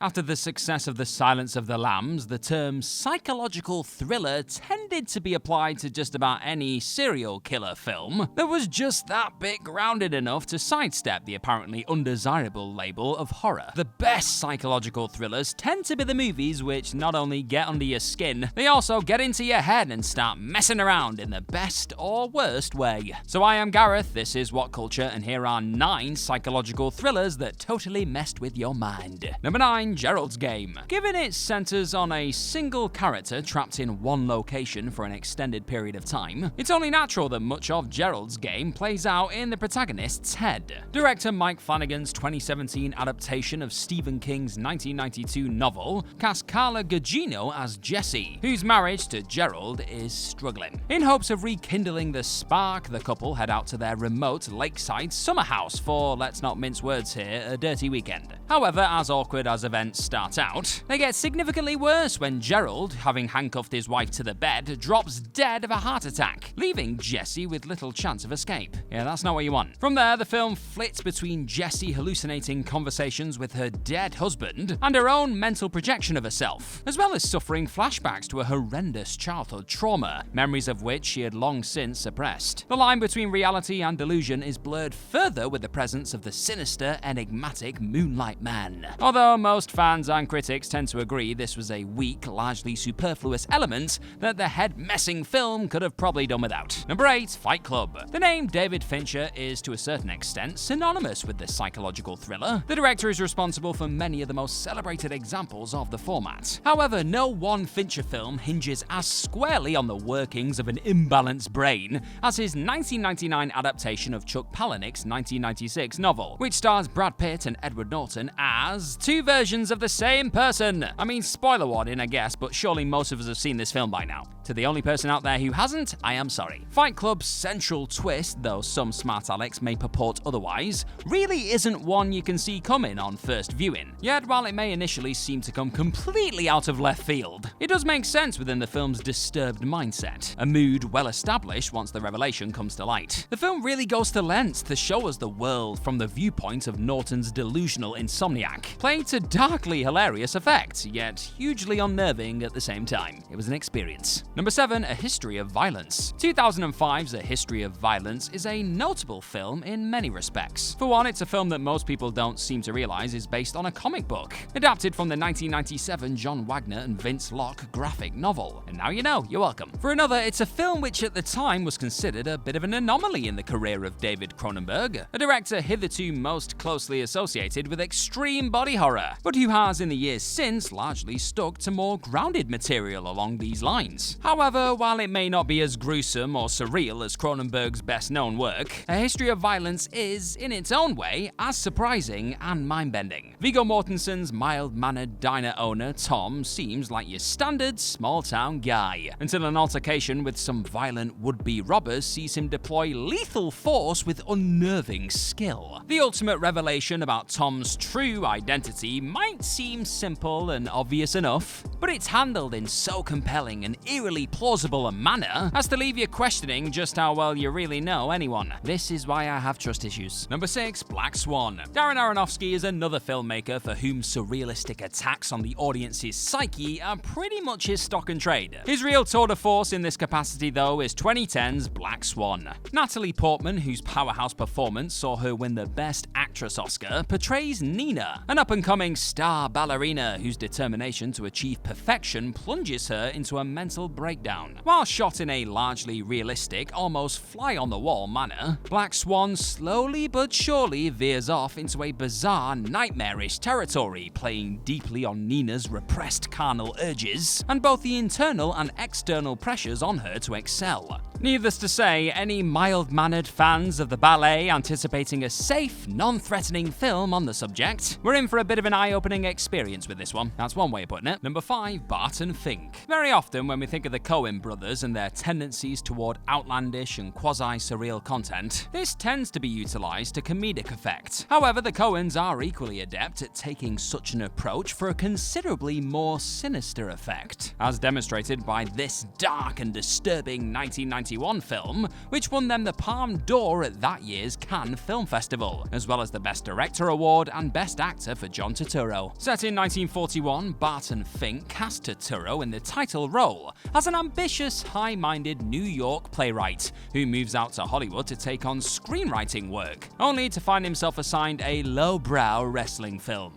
After the success of The Silence of the Lambs, the term psychological thriller tended to be applied to just about any serial killer film that was just that bit grounded enough to sidestep the apparently undesirable label of horror. The best psychological thrillers tend to be the movies which not only get under your skin, they also get into your head and start messing around in the best or worst way. So I am Gareth, this is What Culture, and here are 9 psychological thrillers that totally messed with your mind. Number 9, Gerald's Game. Given it centers on a single character trapped in one location for an extended period of time, it's only natural that much of Gerald's Game plays out in the protagonist's head. Director Mike Flanagan's 2017 adaptation of Stephen King's 1992 novel cast Carla Gugino as Jessie, whose marriage to Gerald is struggling. In hopes of rekindling the spark, the couple head out to their remote lakeside summer house for, let's not mince words here, a dirty weekend. However, as awkward as events start out, they get significantly worse when Gerald, having handcuffed his wife to the bed, drops dead of a heart attack, leaving Jessie with little chance of escape. Yeah, that's not what you want. From there, the film flits between Jessie hallucinating conversations with her dead husband and her own mental projection of herself, as well as suffering flashbacks to a horrendous childhood trauma, memories of which she had long since suppressed. The line between reality and delusion is blurred further with the presence of the sinister, enigmatic Moonlight Man. Although most fans and critics tend to agree this was a weak, largely superfluous element that the head-messing film could have probably done without. Number 8, Fight Club. The name David Fincher is to a certain extent synonymous with the psychological thriller. The director is responsible for many of the most celebrated examples of the format. However, no one Fincher film hinges as squarely on the workings of an imbalanced brain as his 1999 adaptation of Chuck Palahniuk's 1996 novel, which stars Brad Pitt and Edward Norton as two versions of the same person. I mean, spoiler warning, I guess, but surely most of us have seen this film by now. To the only person out there who hasn't, I am sorry. Fight Club's central twist, though some smart Alex may purport otherwise, really isn't one you can see coming on first viewing. Yet, while it may initially seem to come completely out of left field, it does make sense within the film's disturbed mindset, a mood well established once the revelation comes to light. The film really goes to lengths to show us the world from the viewpoint of Norton's delusional insomniac, played to darkly hilarious effect, yet hugely unnerving at the same time. It was an experience. Number 7, A History of Violence. 2005's A History of Violence is a notable film in many respects. For one, it's a film that most people don't seem to realize is based on a comic book, adapted from the 1997 John Wagner and Vince Locke graphic novel. And now you know, you're welcome. For another, it's a film which at the time was considered a bit of an anomaly in the career of David Cronenberg, a director hitherto most closely associated with extreme body horror, but who has in the years since largely stuck to more grounded material along these lines. However, while it may not be as gruesome or surreal as Cronenberg's best-known work, A History of Violence is, in its own way, as surprising and mind-bending. Viggo Mortensen's mild-mannered diner owner, Tom, seems like your standard small-town guy, until an altercation with some violent would-be robbers sees him deploy lethal force with unnerving skill. The ultimate revelation about Tom's true identity might seem simple and obvious enough, but it's handled in so compelling and eerily plausible a manner as to leave you questioning just how well you really know anyone. This is why I have trust issues. Number 6, Black Swan. Darren Aronofsky is another filmmaker for whom surrealistic attacks on the audience's psyche are pretty much his stock and trade. His real tour de force in this capacity, though, is 2010's Black Swan. Natalie Portman, whose powerhouse performance saw her win the Best Actress Oscar, portrays Nina, an up-and-coming star ballerina whose determination to achieve perfection plunges her into a mental breakdown. While shot in a largely realistic, almost fly-on-the-wall manner, Black Swan slowly but surely veers off into a bizarre, nightmarish territory, playing deeply on Nina's repressed carnal urges and both the internal and external pressures on her to excel. Needless to say, any mild-mannered fans of the ballet anticipating a safe, non-threatening film on the subject, we're in for a bit of an eye-opening experience with this one. That's one way of putting it. Number 5, Barton Fink. Very often when we think of the Coen brothers and their tendencies toward outlandish and quasi-surreal content, this tends to be utilized to comedic effect. However, the Coens are equally adept at taking such an approach for a considerably more sinister effect, as demonstrated by this dark and disturbing 1991 1971 film, which won them the Palme d'Or at that year's Cannes Film Festival, as well as the Best Director Award and Best Actor for John Turturro. Set in 1941, Barton Fink cast Turturro in the title role as an ambitious, high-minded New York playwright who moves out to Hollywood to take on screenwriting work, only to find himself assigned a lowbrow wrestling film.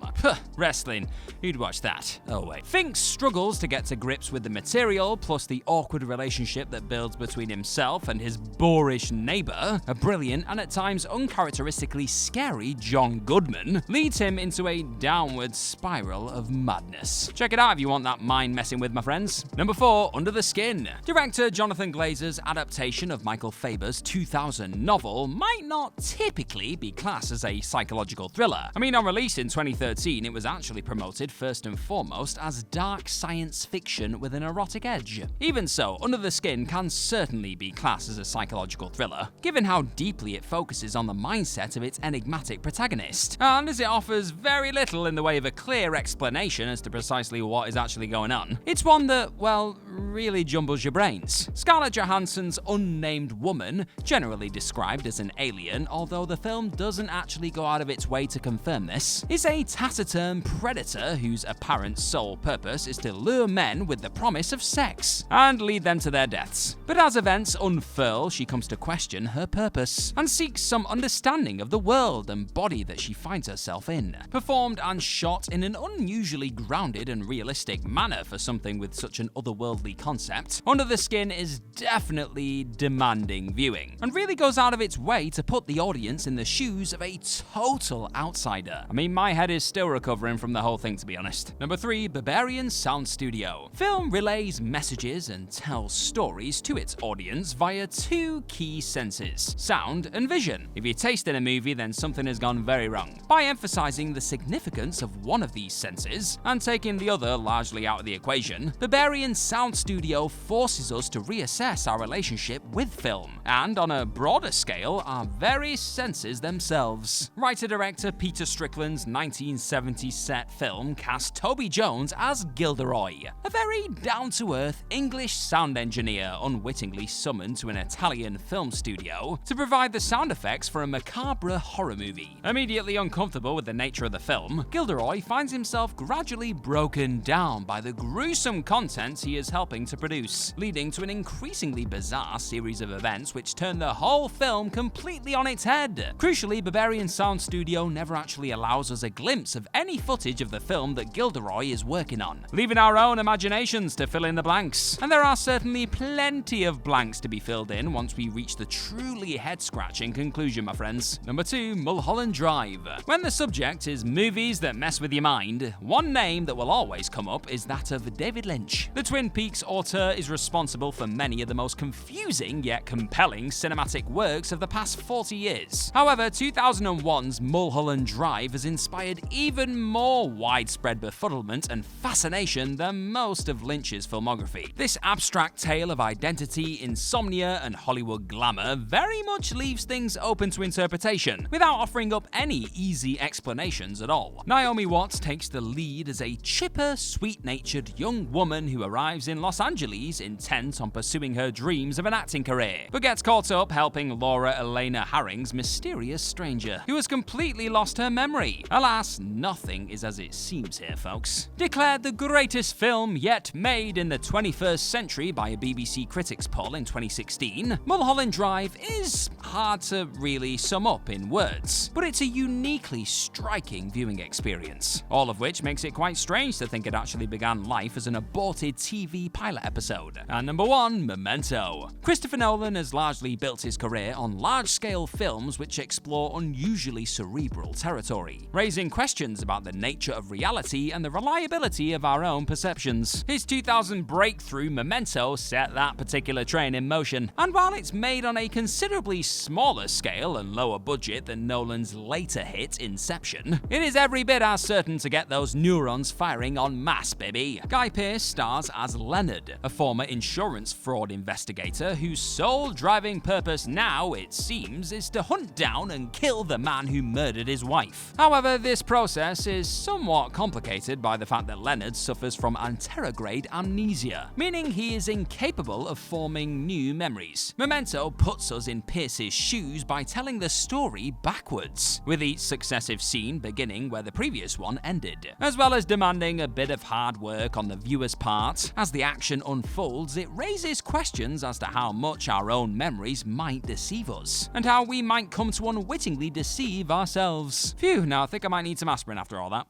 Wrestling. Who'd watch that? Oh wait. Fink struggles to get to grips with the material, plus the awkward relationship that builds between himself and his boorish neighbor, a brilliant and at times uncharacteristically scary John Goodman, leads him into a downward spiral of madness. Check it out if you want that mind messing with, my friends. Number 4, Under the Skin. Director Jonathan Glazer's adaptation of Michael Faber's 2000 novel might not typically be classed as a psychological thriller. I mean, on release in 2013, it was actually promoted first and foremost as dark science fiction with an erotic edge. Even so, Under the Skin can certainly be classed as a psychological thriller, given how deeply it focuses on the mindset of its enigmatic protagonist, and as it offers very little in the way of a clear explanation as to precisely what is actually going on. It's one that, well, really jumbles your brains. Scarlett Johansson's unnamed woman, generally described as an alien, although the film doesn't actually go out of its way to confirm this, is a taciturn predator whose apparent sole purpose is to lure men with the promise of sex and lead them to their deaths. But as events unfurl, she comes to question her purpose and seeks some understanding of the world and body that she finds herself in. Performed and shot in an unusually grounded and realistic manner for something with such an otherworldly concept, Under the Skin is definitely demanding viewing and really goes out of its way to put the audience in the shoes of a total outsider. I mean, my head is still recovering from the whole thing, to be honest. Number 3, Berberian Sound Studio. Film relays messages and tells stories to its audience via 2 key senses: sound and vision. If you're tasting a movie, then something has gone very wrong. By emphasizing the significance of one of these senses and taking the other largely out of the equation, Berberian Sound Studio forces us to reassess our relationship with film, and on a broader scale, our very senses themselves. Writer-director Peter Strickland's 1970s set film cast Toby Jones as Gilderoy, a very down-to-earth English sound engineer unwittingly summoned to an Italian film studio to provide the sound effects for a macabre horror movie. Immediately uncomfortable with the nature of the film, Gilderoy finds himself gradually broken down by the gruesome content he is helping to produce, leading to an increasingly bizarre series of events which turn the whole film completely on its head. Crucially, Berberian Sound Studio never actually allows us a glimpse of any footage of the film that Gilderoy is working on, leaving our own imaginations to fill in the blanks. And there are certainly plenty of blanks to be filled in once we reach the truly head-scratching conclusion, my friends. Number 2, Mulholland Drive. When the subject is movies that mess with your mind, one name that will always come up is that of David Lynch. The Twin Peaks auteur is responsible for many of the most confusing yet compelling cinematic works of the past 40 years. However, 2001's Mulholland Drive has inspired even more widespread befuddlement and fascination than most of Lynch's filmography. This abstract tale of identity, insomnia, and Hollywood glamour very much leaves things open to interpretation, without offering up any easy explanations at all. Naomi Watts takes the lead as a chipper, sweet-natured young woman who arrives in Los Angeles intent on pursuing her dreams of an acting career, but gets caught up helping Laura Elena Harring's mysterious stranger, who has completely lost her memory. Alas, nothing is as it seems here, folks. Declared the greatest film yet made in the 21st century by a BBC Critics poll in 2016, Mulholland Drive is hard to really sum up in words, but it's a uniquely striking viewing experience, all of which makes it quite strange to think it actually began life as an aborted TV pilot episode. And number 1, Memento. Christopher Nolan has largely built his career on large-scale films which explore unusually cerebral territory, raising questions about the nature of reality and the reliability of our own perceptions. His 2000 breakthrough Memento set that particular train in motion, and while it's made on a considerably smaller scale and lower budget than Nolan's later hit Inception, it is every bit as certain to get those neurons firing en masse, baby. Guy Pearce stars as Leonard, a former insurance fraud investigator whose sole driving purpose now, it seems, is to hunt down and kill the man who murdered his wife. However, this process is somewhat complicated by the fact that Leonard suffers from anterograde amnesia, meaning he is incapable of forming creating new memories. Memento puts us in Pierce's shoes by telling the story backwards, with each successive scene beginning where the previous one ended, as well as demanding a bit of hard work on the viewer's part. As the action unfolds, it raises questions as to how much our own memories might deceive us, and how we might come to unwittingly deceive ourselves. Phew, now I think I might need some aspirin after all that.